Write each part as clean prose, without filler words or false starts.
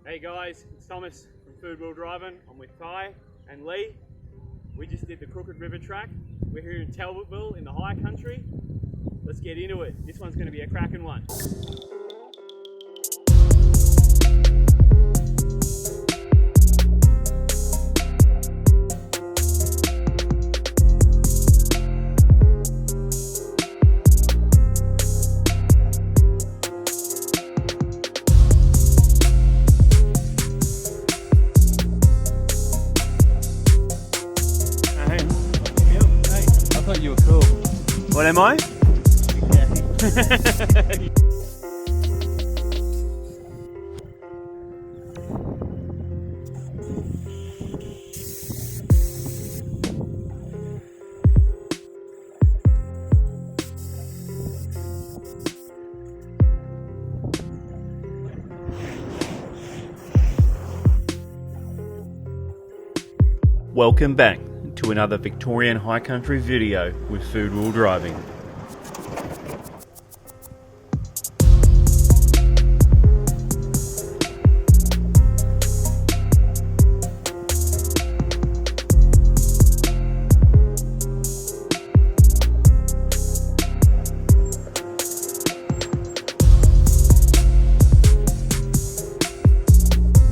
Hey guys, it's Thomas from Food Wheel Driving. I'm with Ty and Lee. We just did the Crooked River track. We're here in Talbotville in the high country. Let's get into it. This one's going to be a cracking one. I thought you were cool. What am I? Welcome back to another Victorian high country video with Food Wheel Driving.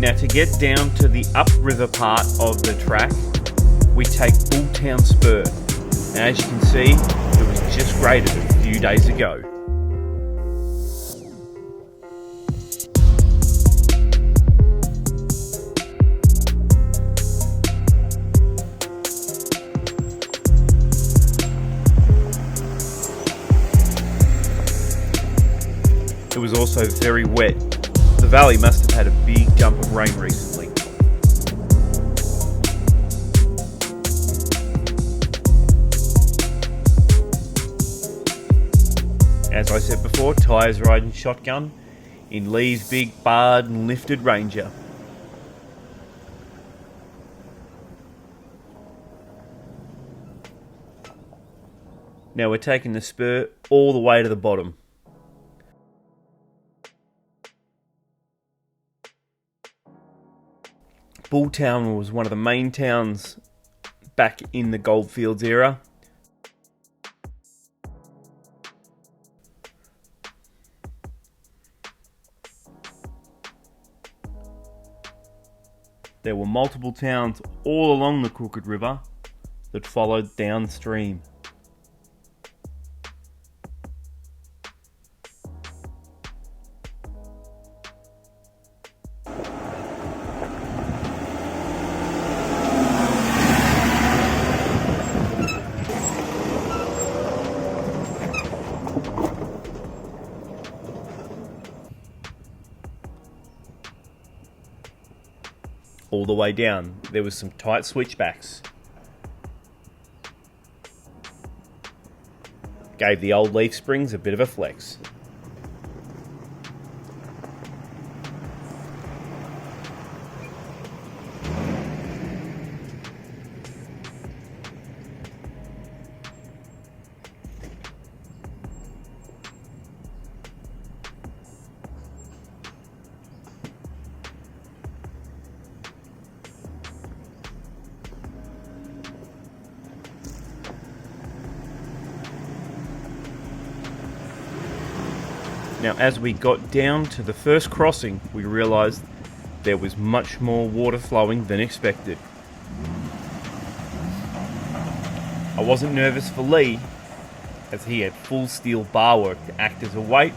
Now to get down to the upriver part of the track, we take Bulltown Spur, and as you can see, it was just graded a few days ago. It was also very wet. The valley must have had a big jump of rain recently. As I said before, Ty is riding shotgun in Lee's big barred and lifted Ranger. Now we're taking the spur all the way to the bottom. Bulltown was one of the main towns back in the Goldfields era. There were multiple towns all along the Crooked River that followed downstream. All the way down, there was some tight switchbacks. Gave the old leaf springs a bit of a flex. Now, as we got down to the first crossing, we realised there was much more water flowing than expected. I wasn't nervous for Lee, as he had full steel bar work to act as a weight,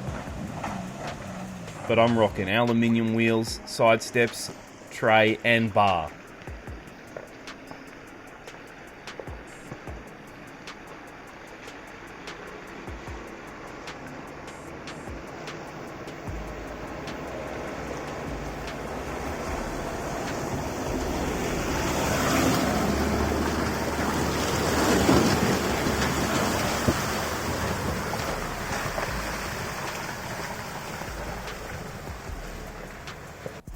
but I'm rocking aluminium wheels, side steps, tray and bar.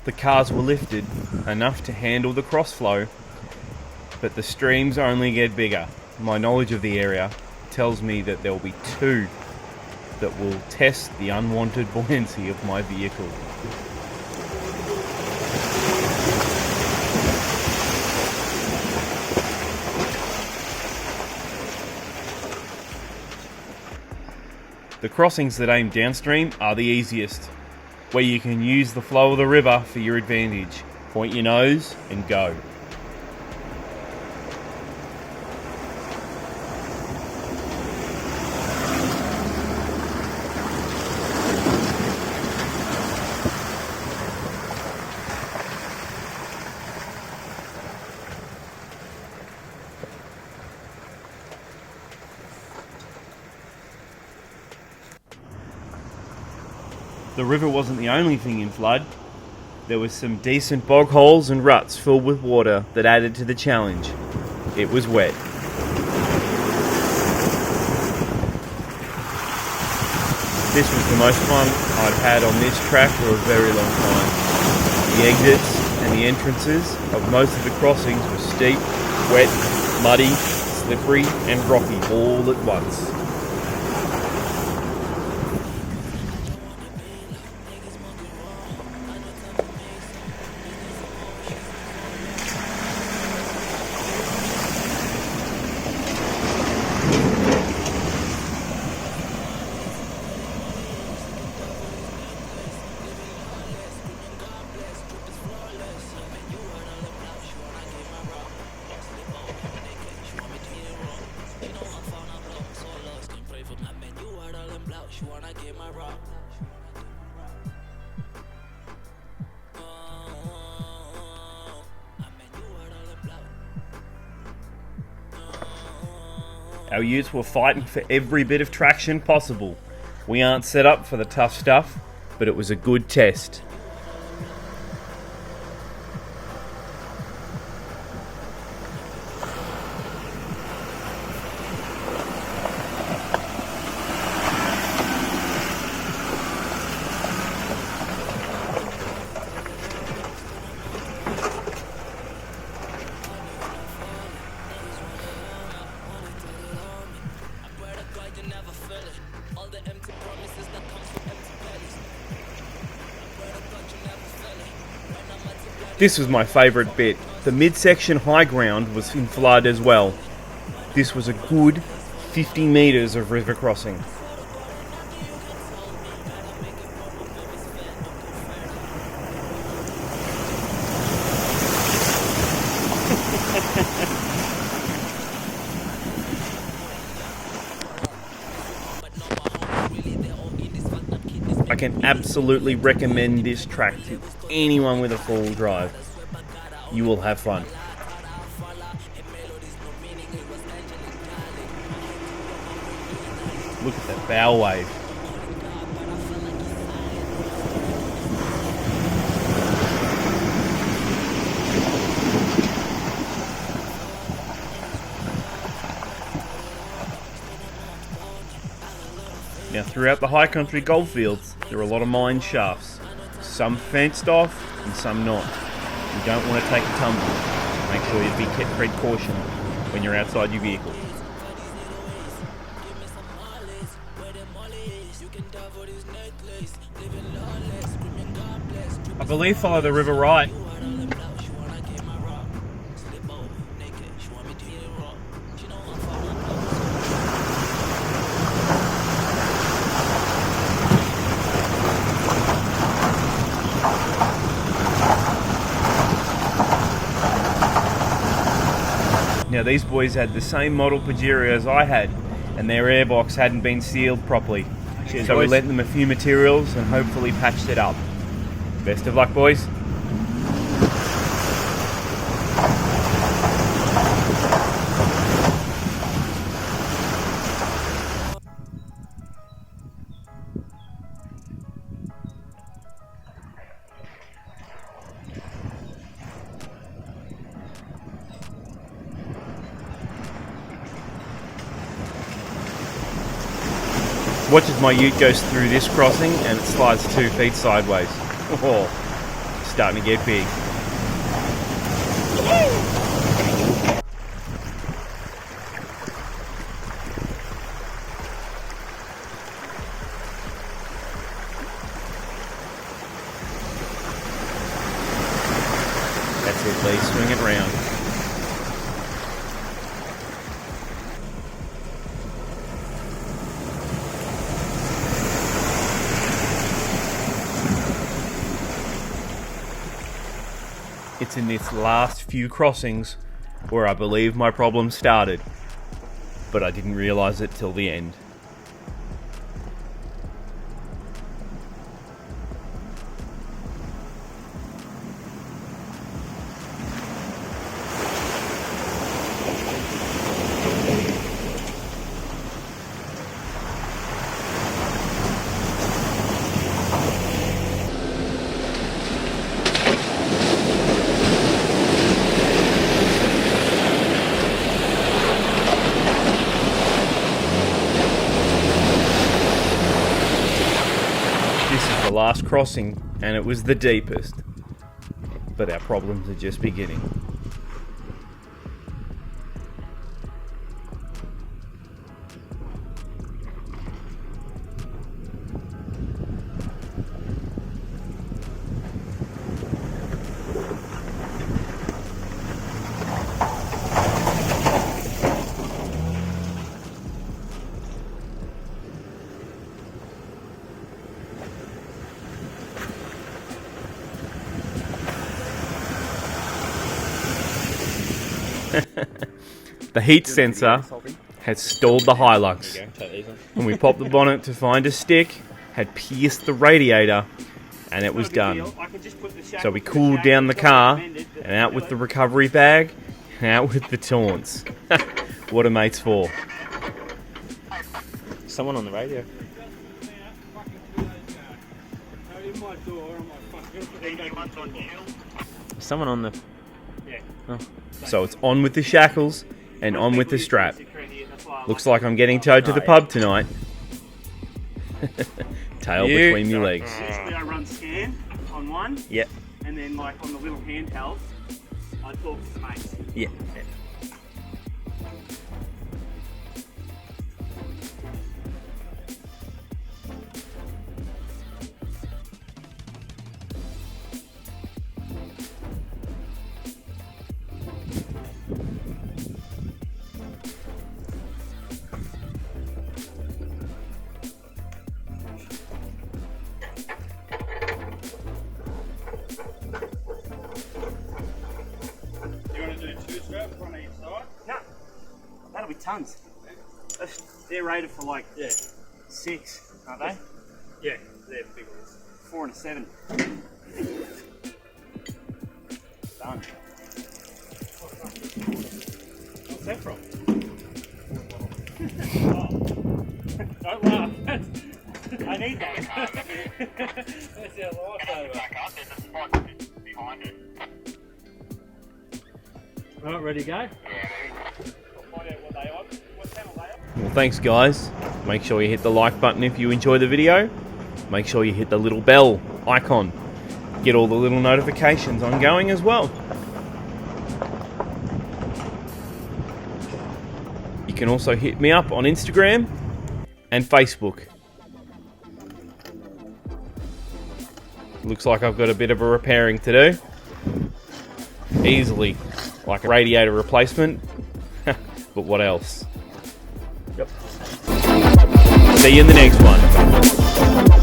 The cars were lifted enough to handle the crossflow, but the streams only get bigger. My knowledge of the area tells me that there will be two that will test the unwanted buoyancy of my vehicle. The crossings that aim downstream are the easiest, where you can use the flow of the river for your advantage. Point your nose and go. The river wasn't the only thing in flood. There was some decent bog holes and ruts filled with water that added to the challenge. It was wet. This was the most fun I've had on this track for a very long time. The exits and the entrances of most of the crossings were steep, wet, muddy, slippery and rocky all at once. Our utes were fighting for every bit of traction possible. We aren't set up for the tough stuff, but it was a good test. This was my favourite bit. The midsection high ground was in flood as well. This was a good 50 metres of river crossing. I can absolutely recommend this track to anyone with a four-wheel drive. You will have fun. Look at that bow wave. Now, throughout the high country goldfields, there are a lot of mine shafts. Some fenced off and some not. You don't want to take a tumble. Make sure you tread caution when you're outside your vehicle. I believe follow the river right. Now these boys had the same model Pajero as I had, and their airbox hadn't been sealed properly. Cheers, so we boys. lent them a few materials and hopefully patched it up. Best of luck, boys. Watch as my ute goes through this crossing and it slides 2 feet sideways. Oh, starting to get big. That's it, Lee. Swing it round. It's in this last few crossings where I believe my problem started, but I didn't realise it till the end. This is the last crossing, and it was the deepest. But our problems are just beginning. The heat sensor had stalled the Hilux. When we popped the bonnet to find a stick, had pierced the radiator, and it was done. So we cooled down the car, and out with the recovery bag, and out with the taunts. What are mates for? Someone on the radio. Someone on the... So it's on with the shackles, and on with the strap. Looks like I'm getting towed to the pub tonight. Tail between your legs. Usually I run scan on one. Yep. And then like on the little handheld, I talk to mates. Yeah. No, that'll be tons. They're rated for like 6, aren't they? Yeah, they're big ones. 4 and a 7. Done. What's that from? Don't laugh. I need that. That's our lifesaver. Alright, ready to go? Well, thanks guys. Make sure you hit the like button if you enjoy the video. Make sure you hit the little bell icon. Get all the little notifications ongoing as well. You can also hit me up on Instagram and Facebook. Looks like I've got a bit of a repairing to do. Easily. Like a radiator replacement. But what else? Yep. See you in the next one.